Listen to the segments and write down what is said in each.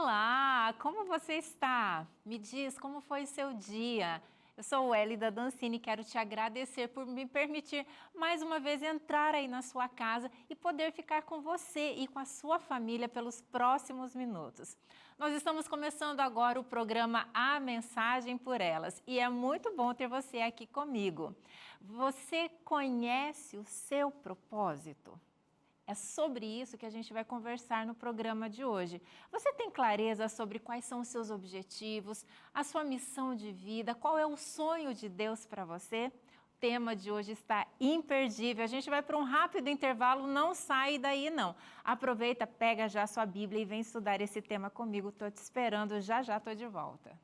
Olá, como você está? Me diz como foi o seu dia? Eu sou Wélida Dancini e quero te agradecer por me permitir mais uma vez entrar aí na sua casa e poder ficar com você e com a sua família pelos próximos minutos. Nós estamos começando agora o programa A Mensagem por Elas e é muito bom ter você aqui comigo. Você conhece o seu propósito? É sobre isso que a gente vai conversar no programa de hoje. Você tem clareza sobre quais são os seus objetivos, a sua missão de vida, qual é o sonho de Deus para você? O tema de hoje está imperdível. A gente vai para um rápido intervalo, não sai daí não. Aproveita, pega já a sua Bíblia e vem estudar esse tema comigo. Estou te esperando, já estou de volta.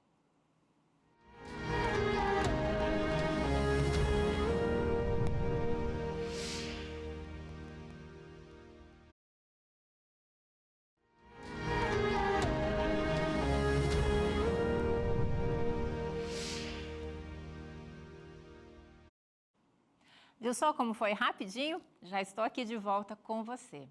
Viu só como foi rapidinho? Já estou aqui de volta com você.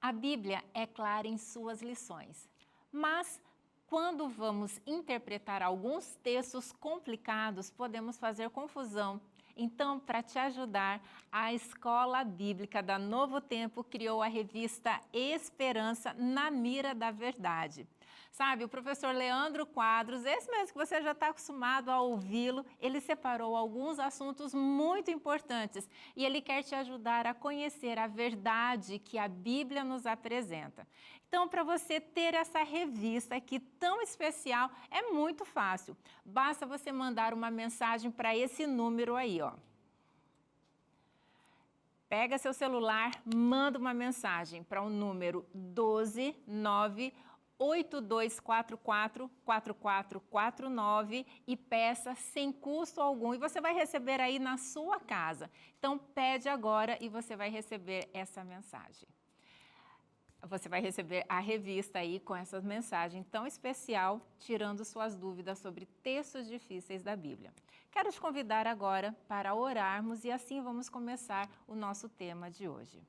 A Bíblia é clara em suas lições, mas quando vamos interpretar alguns textos complicados, podemos fazer confusão. Então, para te ajudar, a Escola Bíblica da Novo Tempo criou a revista Esperança na Mira da Verdade. Sabe, o professor Leandro Quadros, esse mesmo que você já está acostumado a ouvi-lo, ele separou alguns assuntos muito importantes e ele quer te ajudar a conhecer a verdade que a Bíblia nos apresenta. Então, para você ter essa revista aqui tão especial, é muito fácil. Basta você mandar uma mensagem para esse número aí, ó. Pega seu celular, manda uma mensagem para o número 12982444449 e peça sem custo algum e você vai receber aí na sua casa. Então pede agora e você vai receber essa mensagem. Você vai receber a revista aí com essa mensagem tão especial, tirando suas dúvidas sobre textos difíceis da Bíblia. Quero te convidar agora para orarmos e assim vamos começar o nosso tema de hoje.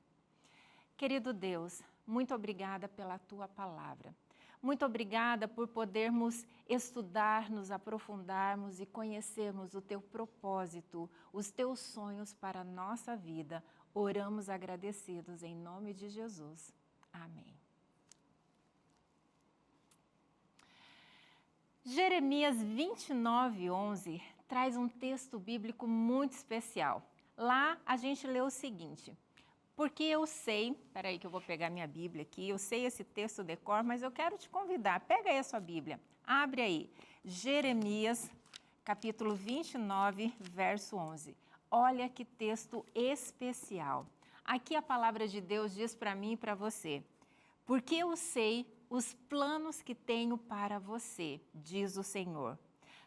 Querido Deus, muito obrigada pela Tua palavra. Muito obrigada por podermos estudar, nos aprofundarmos e conhecermos o Teu propósito, os Teus sonhos para a nossa vida. Oramos agradecidos em nome de Jesus. Amém. Jeremias 29:11 traz um texto bíblico muito especial. Lá a gente lê o seguinte: porque eu sei, peraí que eu vou pegar minha Bíblia aqui, eu sei esse texto de cor, mas eu quero te convidar, pega aí a sua Bíblia, abre aí, Jeremias, capítulo 29, verso 11. Olha que texto especial. Aqui a palavra de Deus diz para mim e para você, porque eu sei os planos que tenho para você, diz o Senhor.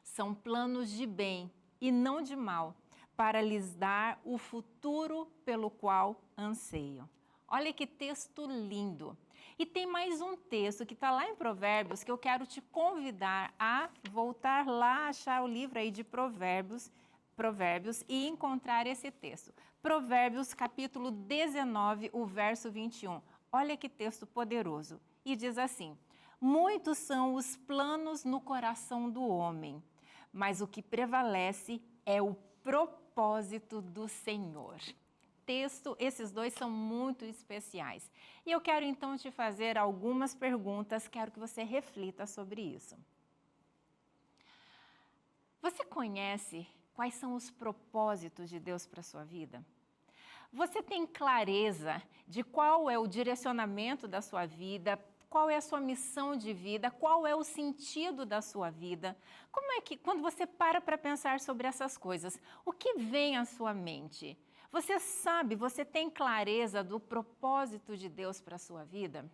São planos de bem e não de mal, para lhes dar o futuro pelo qual anseiam. Olha que texto lindo. E tem mais um texto que está lá em Provérbios que eu quero te convidar a voltar lá, achar o livro aí de Provérbios e encontrar esse texto. Provérbios capítulo 19, o verso 21. Olha que texto poderoso. E diz assim: muitos são os planos no coração do homem, mas o que prevalece é o propósito do Senhor. Esses dois são muito especiais. E eu quero então te fazer algumas perguntas, quero que você reflita sobre isso. Você conhece quais são os propósitos de Deus para a sua vida? Você tem clareza de qual é o direcionamento da sua vida, qual é a sua missão de vida, qual é o sentido da sua vida? Como é que, quando você para pensar sobre essas coisas, o que vem à sua mente? Você sabe, você tem clareza do propósito de Deus para a sua vida?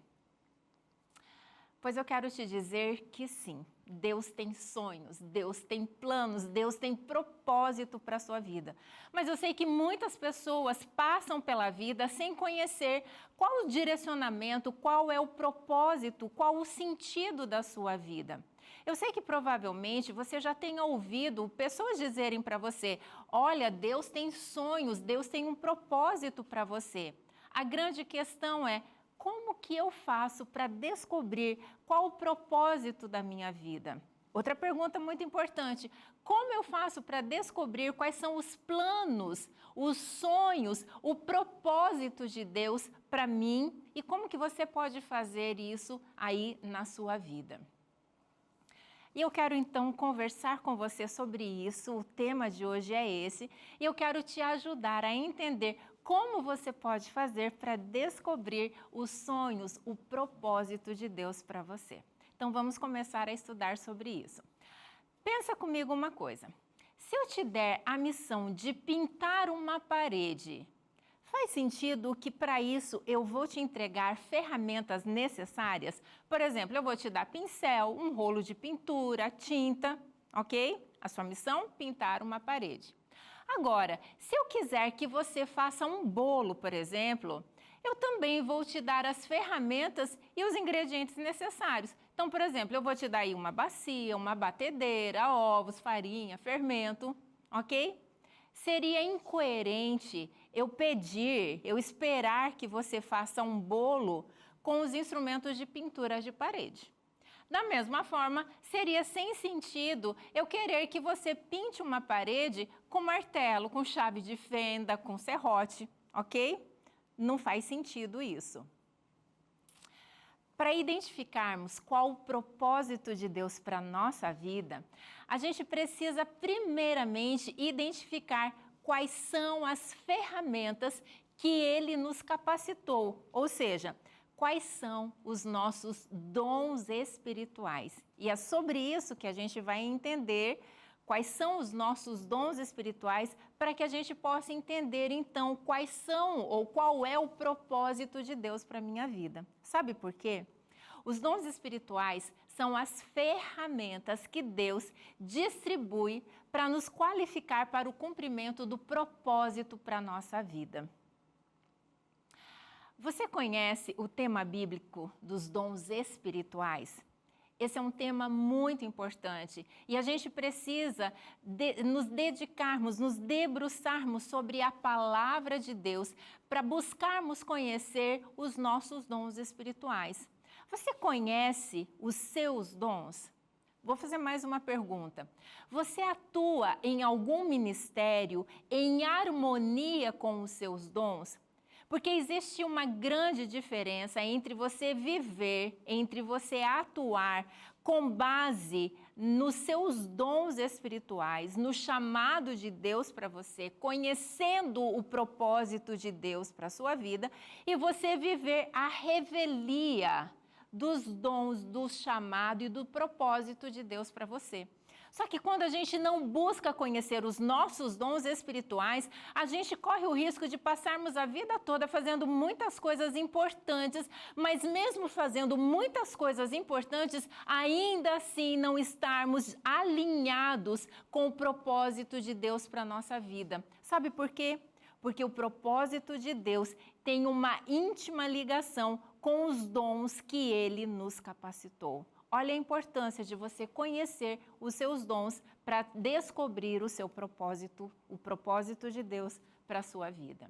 Pois eu quero te dizer que sim, Deus tem sonhos, Deus tem planos, Deus tem propósito para a sua vida. Mas eu sei que muitas pessoas passam pela vida sem conhecer qual o direcionamento, qual é o propósito, qual o sentido da sua vida. Eu sei que provavelmente você já tenha ouvido pessoas dizerem para você: olha, Deus tem sonhos, Deus tem um propósito para você. A grande questão é: como que eu faço para descobrir qual o propósito da minha vida? Outra pergunta muito importante: como eu faço para descobrir quais são os planos, os sonhos, o propósito de Deus para mim e como que você pode fazer isso aí na sua vida? E eu quero então conversar com você sobre isso, o tema de hoje é esse, e eu quero te ajudar a entender como você pode fazer para descobrir os sonhos, o propósito de Deus para você. Então vamos começar a estudar sobre isso. Pensa comigo uma coisa, se eu te der a missão de pintar uma parede, faz sentido que para isso eu vou te entregar ferramentas necessárias? Por exemplo, eu vou te dar pincel, um rolo de pintura, tinta, ok? A sua missão? Pintar uma parede. Agora, se eu quiser que você faça um bolo, por exemplo, eu também vou te dar as ferramentas e os ingredientes necessários. Então, por exemplo, eu vou te dar aí uma bacia, uma batedeira, ovos, farinha, fermento, ok? Seria incoerente eu esperar que você faça um bolo com os instrumentos de pintura de parede. Da mesma forma, seria sem sentido eu querer que você pinte uma parede com martelo, com chave de fenda, com serrote, ok? Não faz sentido isso. Para identificarmos qual o propósito de Deus para a nossa vida, a gente precisa primeiramente identificar quais são as ferramentas que Ele nos capacitou, ou seja, quais são os nossos dons espirituais. E é sobre isso que a gente vai entender quais são os nossos dons espirituais para que a gente possa entender então quais são ou qual é o propósito de Deus para a minha vida. Sabe por quê? Os dons espirituais são as ferramentas que Deus distribui para nos qualificar para o cumprimento do propósito para a nossa vida. Você conhece o tema bíblico dos dons espirituais? Esse é um tema muito importante e a gente precisa nos dedicarmos, nos debruçarmos sobre a palavra de Deus para buscarmos conhecer os nossos dons espirituais. Você conhece os seus dons? Vou fazer mais uma pergunta. Você atua em algum ministério em harmonia com os seus dons? Porque existe uma grande diferença entre você viver, entre você atuar com base nos seus dons espirituais, no chamado de Deus para você, conhecendo o propósito de Deus para a sua vida, e você viver a revelia dos dons, do chamado e do propósito de Deus para você. Só que quando a gente não busca conhecer os nossos dons espirituais, a gente corre o risco de passarmos a vida toda fazendo muitas coisas importantes, mas mesmo fazendo muitas coisas importantes, ainda assim não estarmos alinhados com o propósito de Deus para a nossa vida. Sabe por quê? Porque o propósito de Deus tem uma íntima ligação com os dons que Ele nos capacitou. Olha a importância de você conhecer os seus dons para descobrir o seu propósito, o propósito de Deus para a sua vida.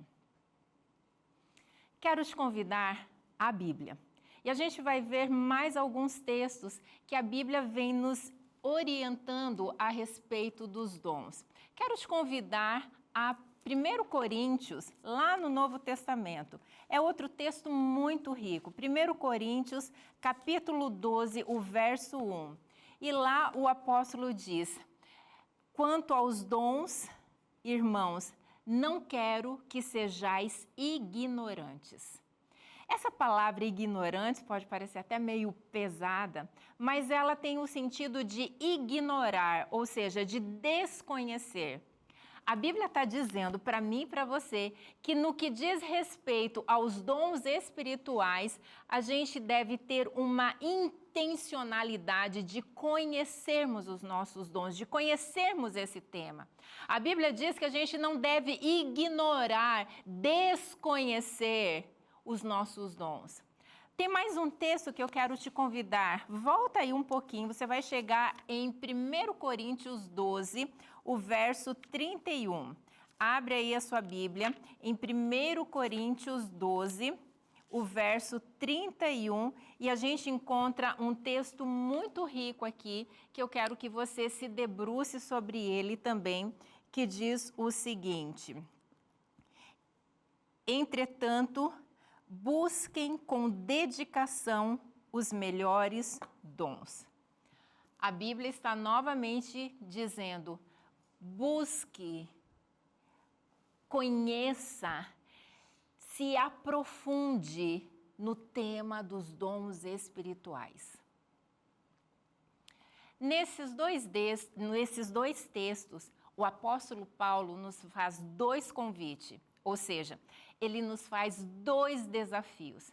Quero te convidar à Bíblia. E a gente vai ver mais alguns textos que a Bíblia vem nos orientando a respeito dos dons. Quero te convidar a 1 Coríntios, lá no Novo Testamento. É outro texto muito rico. 1 Coríntios, capítulo 12, o verso 1. E lá o apóstolo diz: quanto aos dons, irmãos, não quero que sejais ignorantes. Essa palavra ignorantes pode parecer até meio pesada, mas ela tem o sentido de ignorar, ou seja, de desconhecer. A Bíblia está dizendo para mim e para você que no que diz respeito aos dons espirituais, a gente deve ter uma intencionalidade de conhecermos os nossos dons, de conhecermos esse tema. A Bíblia diz que a gente não deve ignorar, desconhecer os nossos dons. Tem mais um texto que eu quero te convidar. Volta aí um pouquinho, você vai chegar em 1 Coríntios 12, o verso 31. Abre aí a sua Bíblia em 1 Coríntios 12, o verso 31, e a gente encontra um texto muito rico aqui, que eu quero que você se debruce sobre ele também, que diz o seguinte: entretanto, busquem com dedicação os melhores dons. A Bíblia está novamente dizendo: busque, conheça, se aprofunde no tema dos dons espirituais. Nesses dois textos, o apóstolo Paulo nos faz dois convites, ou seja, ele nos faz dois desafios.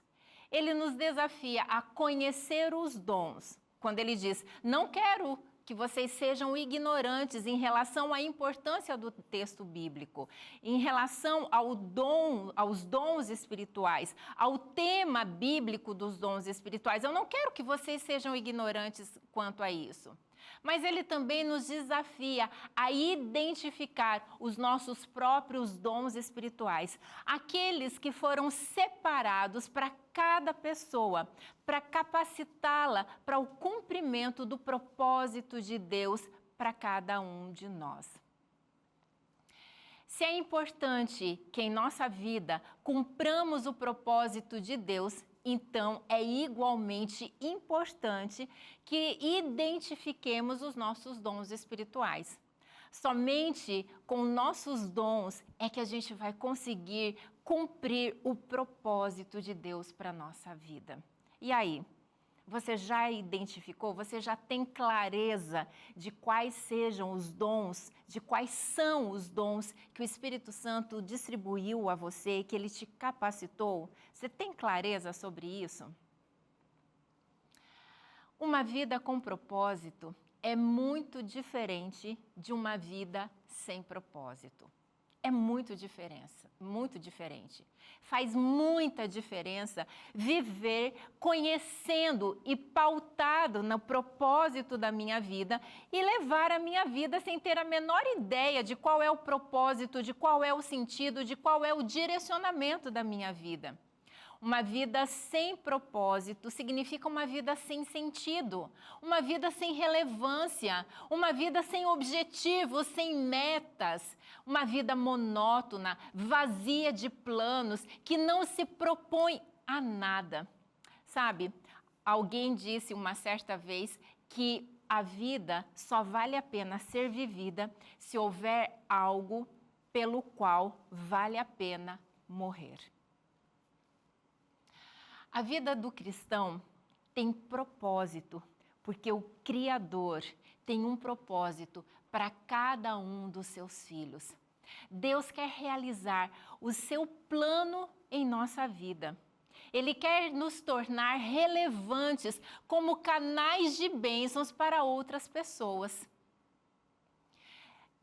Ele nos desafia a conhecer os dons, quando ele diz: não quero que vocês sejam ignorantes em relação à importância do texto bíblico, em relação aos dons espirituais, ao tema bíblico dos dons espirituais. Eu não quero que vocês sejam ignorantes quanto a isso. Mas ele também nos desafia a identificar os nossos próprios dons espirituais, aqueles que foram separados para cada pessoa, para capacitá-la para o cumprimento do propósito de Deus para cada um de nós. Se é importante que em nossa vida cumpramos o propósito de Deus, então é igualmente importante que identifiquemos os nossos dons espirituais. Somente com nossos dons é que a gente vai conseguir cumprir o propósito de Deus para a nossa vida. E aí? Você já identificou? Você já tem clareza de quais sejam os dons, de quais são os dons que o Espírito Santo distribuiu a você, que ele te capacitou? Você tem clareza sobre isso? Uma vida com propósito é muito diferente de uma vida sem propósito. É muito diferente. Faz muita diferença viver conhecendo e pautado no propósito da minha vida e levar a minha vida sem ter a menor ideia de qual é o propósito, de qual é o sentido, de qual é o direcionamento da minha vida. Uma vida sem propósito significa uma vida sem sentido, uma vida sem relevância, uma vida sem objetivos, sem metas, uma vida monótona, vazia de planos, que não se propõe a nada. Sabe, alguém disse uma certa vez que a vida só vale a pena ser vivida se houver algo pelo qual vale a pena morrer. A vida do cristão tem propósito, porque o Criador tem um propósito para cada um dos seus filhos. Deus quer realizar o seu plano em nossa vida. Ele quer nos tornar relevantes como canais de bênçãos para outras pessoas.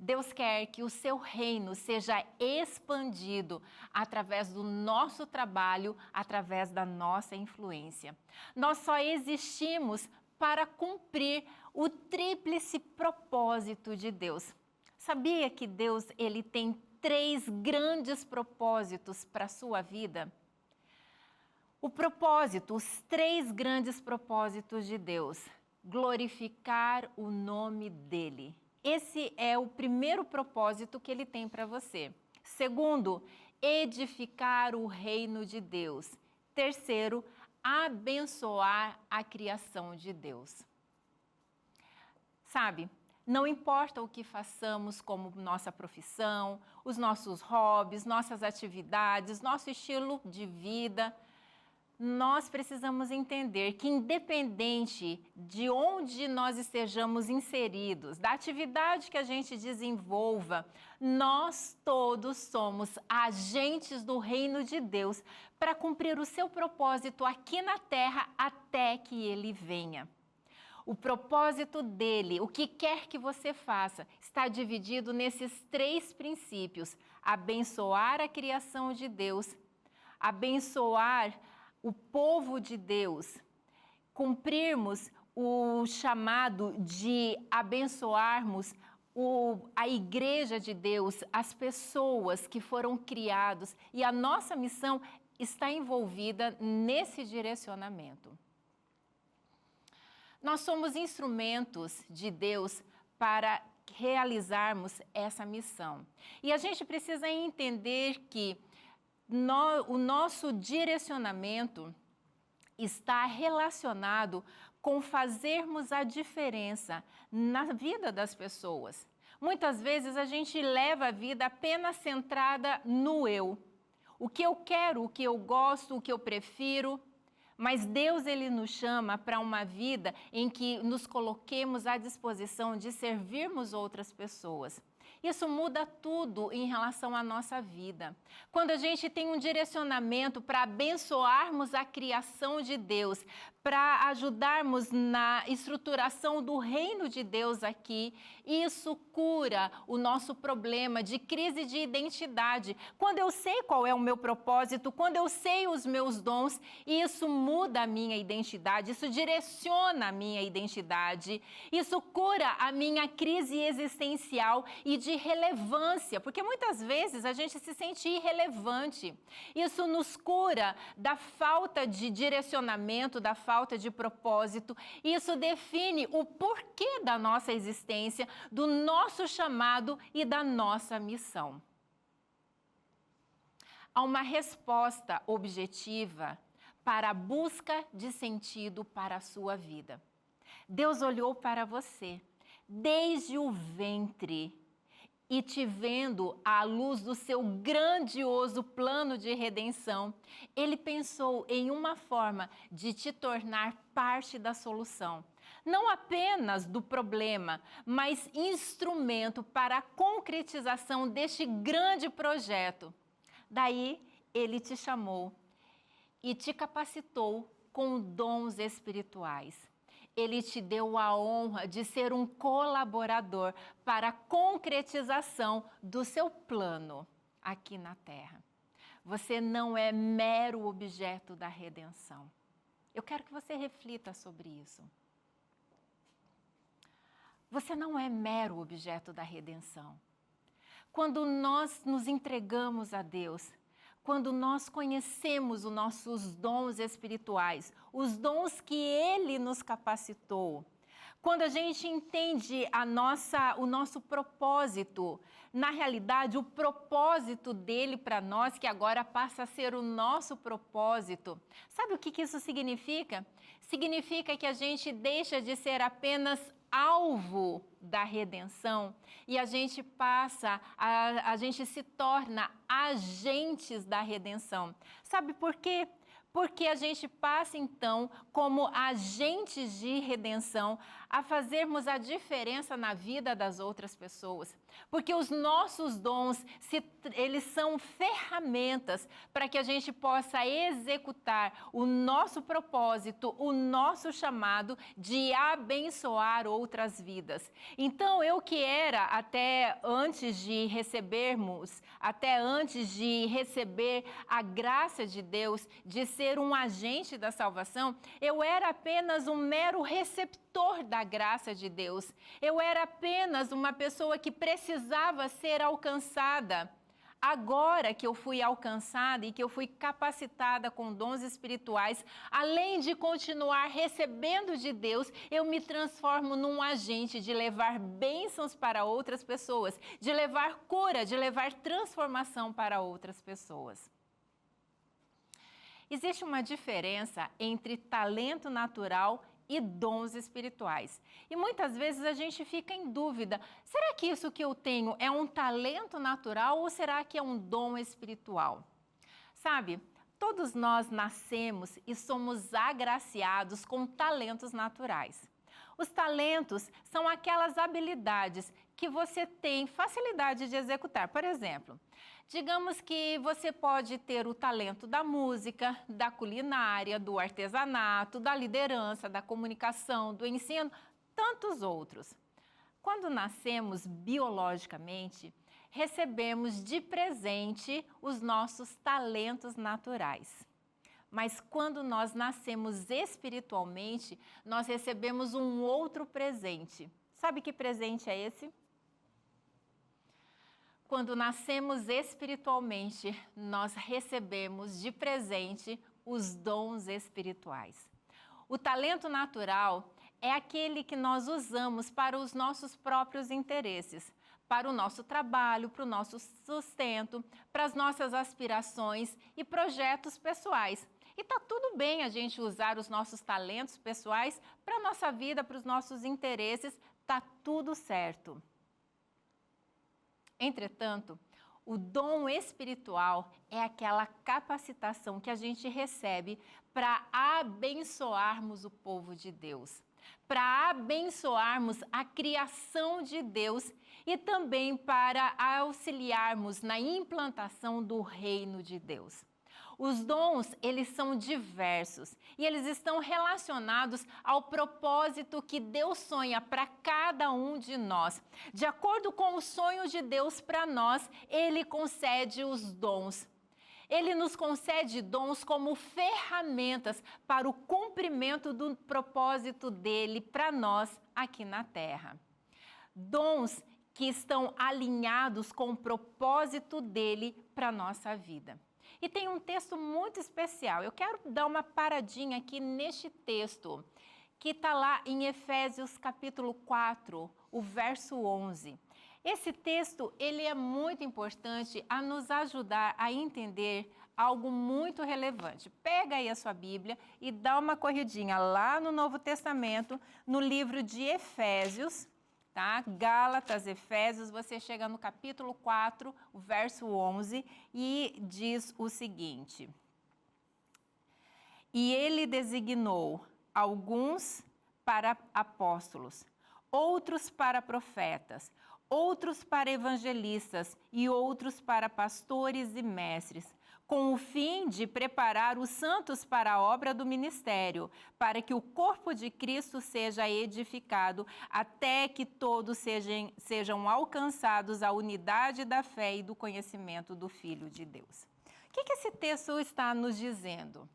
Deus quer que o seu reino seja expandido através do nosso trabalho, através da nossa influência. Nós só existimos para cumprir o tríplice propósito de Deus. Sabia que Deus ele tem 3 grandes propósitos para a sua vida? Os 3 grandes propósitos de Deus: glorificar o nome dele. Esse é o primeiro propósito que ele tem para você. Segundo, edificar o reino de Deus. Terceiro, abençoar a criação de Deus. Sabe, não importa o que façamos como nossa profissão, os nossos hobbies, nossas atividades, nosso estilo de vida, nós precisamos entender que, independente de onde nós estejamos inseridos, da atividade que a gente desenvolva, nós todos somos agentes do reino de Deus para cumprir o seu propósito aqui na terra até que ele venha. O propósito dele, o que quer que você faça, está dividido nesses 3 princípios: abençoar a criação de Deus, abençoar o povo de Deus, cumprirmos o chamado de abençoarmos a igreja de Deus, as pessoas que foram criados, e a nossa missão está envolvida nesse direcionamento. Nós somos instrumentos de Deus para realizarmos essa missão. E a gente precisa entender que o nosso direcionamento está relacionado com fazermos a diferença na vida das pessoas. Muitas vezes a gente leva a vida apenas centrada no eu. O que eu quero, o que eu gosto, o que eu prefiro. Mas Deus, Ele nos chama para uma vida em que nos coloquemos à disposição de servirmos outras pessoas. Isso muda tudo em relação à nossa vida. Quando a gente tem um direcionamento para abençoarmos a criação de Deus, para ajudarmos na estruturação do reino de Deus aqui, isso cura o nosso problema de crise de identidade. Quando eu sei qual é o meu propósito, quando eu sei os meus dons, isso muda a minha identidade, isso direciona a minha identidade, isso cura a minha crise existencial e de relevância, porque muitas vezes a gente se sente irrelevante. Isso nos cura da falta de direcionamento, da falta de propósito. Isso define o porquê da nossa existência, do nosso chamado e da nossa missão. Há uma resposta objetiva para a busca de sentido para a sua vida. Deus olhou para você desde o ventre e te vendo à luz do seu grandioso plano de redenção, Ele pensou em uma forma de te tornar parte da solução. Não apenas do problema, mas instrumento para a concretização deste grande projeto. Daí, Ele te chamou e te capacitou com dons espirituais. Ele te deu a honra de ser um colaborador para a concretização do seu plano aqui na Terra. Você não é mero objeto da redenção. Eu quero que você reflita sobre isso. Você não é mero objeto da redenção. Quando nós nos entregamos a Deus, quando nós conhecemos os nossos dons espirituais, os dons que Ele nos capacitou, quando a gente entende o nosso propósito, na realidade, o propósito dele para nós, que agora passa a ser o nosso propósito, sabe o que isso significa? Significa que a gente deixa de ser apenas alvo da redenção e a gente a gente se torna agentes da redenção. Sabe por quê? Porque a gente passa, então, como agentes de redenção, a fazermos a diferença na vida das outras pessoas. Porque os nossos dons, eles são ferramentas para que a gente possa executar o nosso propósito, o nosso chamado de abençoar outras vidas. Então, eu que era, até antes de receber a graça de Deus, de ser um agente da salvação, eu era apenas um mero receptor da graça de Deus. Eu era apenas uma pessoa que precisava ser alcançada. Agora que eu fui alcançada e que eu fui capacitada com dons espirituais, além de continuar recebendo de Deus, eu me transformo num agente de levar bênçãos para outras pessoas, de levar cura, de levar transformação para outras pessoas. Existe uma diferença entre talento natural e dons espirituais. E muitas vezes a gente fica em dúvida, será que isso que eu tenho é um talento natural ou será que é um dom espiritual? Sabe, todos nós nascemos e somos agraciados com talentos naturais. Os talentos são aquelas habilidades que você tem facilidade de executar. Por exemplo, digamos que você pode ter o talento da música, da culinária, do artesanato, da liderança, da comunicação, do ensino, tantos outros. Quando nascemos biologicamente, recebemos de presente os nossos talentos naturais. Mas quando nós nascemos espiritualmente, nós recebemos um outro presente. Sabe que presente é esse? quando nascemos espiritualmente, nós recebemos de presente os dons espirituais. O talento natural é aquele que nós usamos para os nossos próprios interesses, para o nosso trabalho, para o nosso sustento, para as nossas aspirações e projetos pessoais. E está tudo bem a gente usar os nossos talentos pessoais para a nossa vida, para os nossos interesses, está tudo certo. Entretanto, o dom espiritual é aquela capacitação que a gente recebe para abençoarmos o povo de Deus, para abençoarmos a criação de Deus e também para auxiliarmos na implantação do reino de Deus. Os dons, eles são diversos e eles estão relacionados ao propósito que Deus sonha para cada um de nós. De acordo com o sonho de Deus para nós, Ele concede os dons. Ele nos concede dons como ferramentas para o cumprimento do propósito dele para nós aqui na Terra. Dons que estão alinhados com o propósito dele para a nossa vida. E tem um texto muito especial. Eu quero dar uma paradinha aqui neste texto, que está lá em Efésios capítulo 4, o verso 11. Esse texto, ele é muito importante a nos ajudar a entender algo muito relevante. Pega aí a sua Bíblia e dá uma corridinha lá no Novo Testamento, no livro de Efésios, tá? Gálatas, Efésios, você chega no capítulo 4, o verso 11, e diz o seguinte: E ele designou alguns para apóstolos, outros para profetas, outros para evangelistas e outros para pastores e mestres, com o fim de preparar os santos para a obra do ministério, para que o corpo de Cristo seja edificado, até que todos sejam alcançados a unidade da fé e do conhecimento do Filho de Deus. O que esse texto está nos dizendo?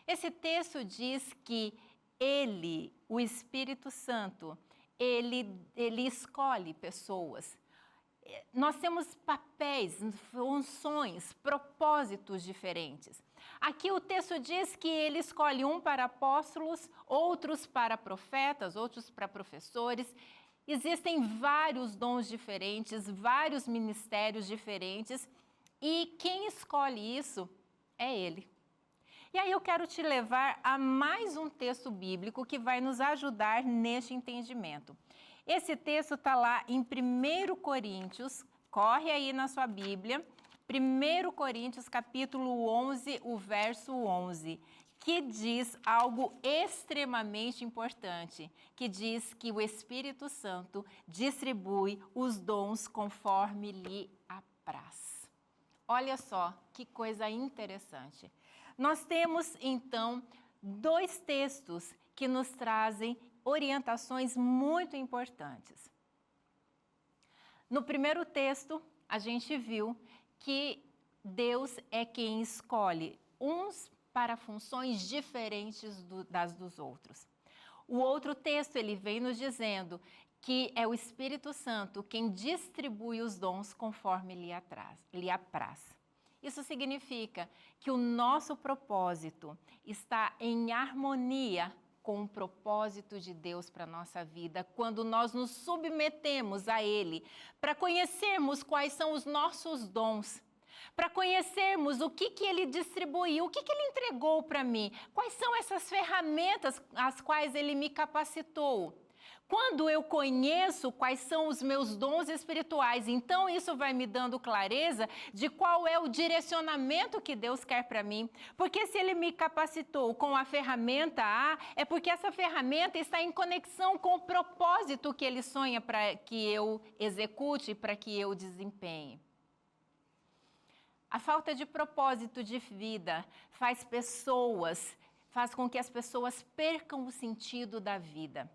Esse texto diz que Ele, o Espírito Santo, ele escolhe pessoas. Nós temos papéis, funções, propósitos diferentes. Aqui o texto diz que ele escolhe um para apóstolos, outros para profetas, outros para professores. Existem vários dons diferentes, vários ministérios diferentes, e quem escolhe isso é ele. E aí eu quero te levar a mais um texto bíblico que vai nos ajudar neste entendimento. Esse texto está lá em 1 Coríntios, corre aí na sua Bíblia, 1 Coríntios capítulo 11, o verso 11, que diz algo extremamente importante, que diz que o Espírito Santo distribui os dons conforme lhe apraz. Olha só que coisa interessante. Nós temos, então, dois textos que nos trazem orientações muito importantes. No primeiro texto, a gente viu que Deus é quem escolhe uns para funções diferentes das dos outros. O outro texto, ele vem nos dizendo que é o Espírito Santo quem distribui os dons conforme lhe apraz. Isso significa que o nosso propósito está em harmonia com o propósito de Deus para a nossa vida, quando nós nos submetemos a Ele, para conhecermos quais são os nossos dons, para conhecermos o que Ele distribuiu, o que Ele entregou para mim, quais são essas ferramentas às quais Ele me capacitou. Quando eu conheço quais são os meus dons espirituais, então isso vai me dando clareza de qual é o direcionamento que Deus quer para mim. Porque se Ele me capacitou com a ferramenta A, é porque essa ferramenta está em conexão com o propósito que Ele sonha para que eu execute, para que eu desempenhe. A falta de propósito de vida faz com que as pessoas percam o sentido da vida.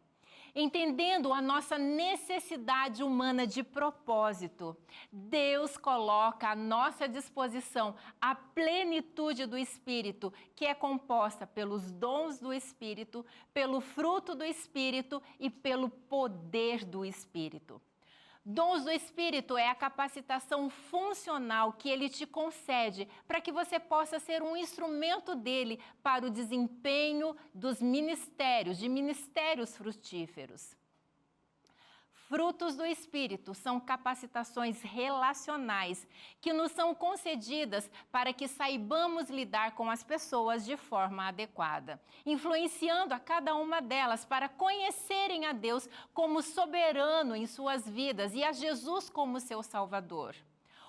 Entendendo a nossa necessidade humana de propósito, Deus coloca à nossa disposição a plenitude do Espírito, que é composta pelos dons do Espírito, pelo fruto do Espírito e pelo poder do Espírito. Dons do Espírito é a capacitação funcional que Ele te concede para que você possa ser um instrumento dele para o desempenho dos ministérios, de ministérios frutíferos. Frutos do Espírito são capacitações relacionais que nos são concedidas para que saibamos lidar com as pessoas de forma adequada, influenciando a cada uma delas para conhecerem a Deus como soberano em suas vidas e a Jesus como seu Salvador.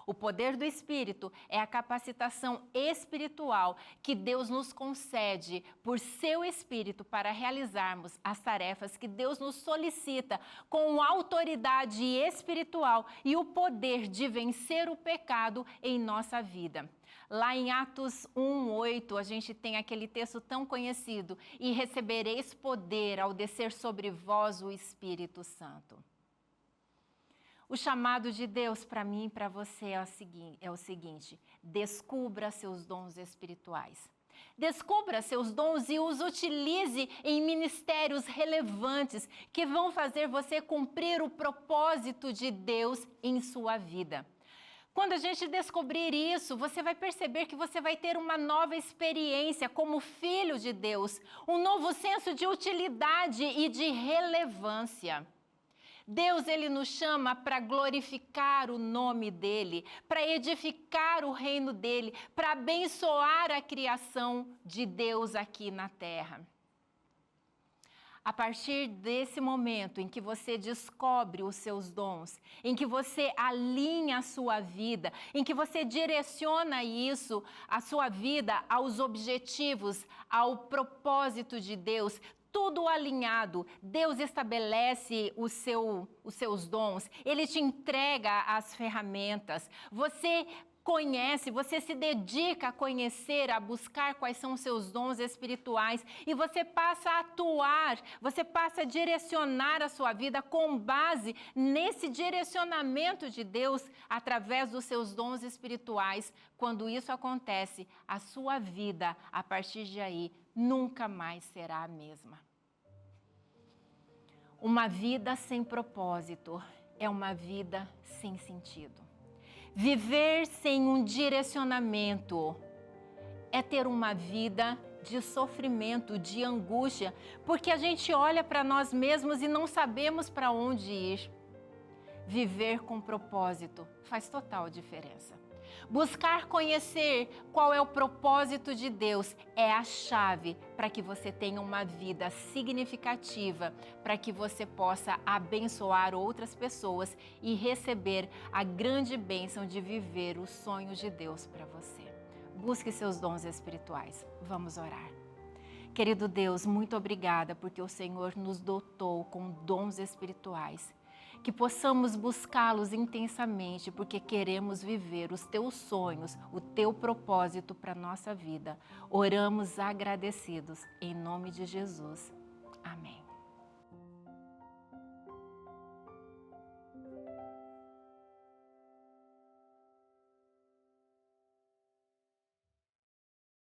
O poder do Espírito é a capacitação espiritual que Deus nos concede por seu Espírito para realizarmos as tarefas que Deus nos solicita com autoridade espiritual e o poder de vencer o pecado em nossa vida. Lá em Atos 1:8, a gente tem aquele texto tão conhecido: e recebereis poder ao descer sobre vós o Espírito Santo. O chamado de Deus para mim e para você é o seguinte: descubra seus dons espirituais. Descubra seus dons e os utilize em ministérios relevantes que vão fazer você cumprir o propósito de Deus em sua vida. Quando a gente descobrir isso, você vai perceber que você vai ter uma nova experiência como filho de Deus, um novo senso de utilidade e de relevância. Deus, Ele nos chama para glorificar o nome dEle, para edificar o reino dEle, para abençoar a criação de Deus aqui na terra. A partir desse momento em que você descobre os seus dons, em que você alinha a sua vida, em que você direciona isso, a sua vida, aos objetivos, ao propósito de Deus, tudo alinhado, Deus estabelece os seus dons, Ele te entrega as ferramentas, você conhece, você se dedica a conhecer, a buscar quais são os seus dons espirituais e você passa a atuar, você passa a direcionar a sua vida com base nesse direcionamento de Deus através dos seus dons espirituais. Quando isso acontece, a sua vida, a partir de aí, nunca mais será a mesma. Uma vida sem propósito é uma vida sem sentido. Viver sem um direcionamento é ter uma vida de sofrimento, de angústia, porque a gente olha para nós mesmos e não sabemos para onde ir. Viver com propósito faz total diferença. Buscar conhecer qual é o propósito de Deus é a chave para que você tenha uma vida significativa, para que você possa abençoar outras pessoas e receber a grande bênção de viver os sonhos de Deus para você. Busque seus dons espirituais. Vamos orar. Querido Deus, muito obrigada porque o Senhor nos dotou com dons espirituais. Que possamos buscá-los intensamente, porque queremos viver os teus sonhos, o teu propósito para a nossa vida. Oramos agradecidos, em nome de Jesus. Amém.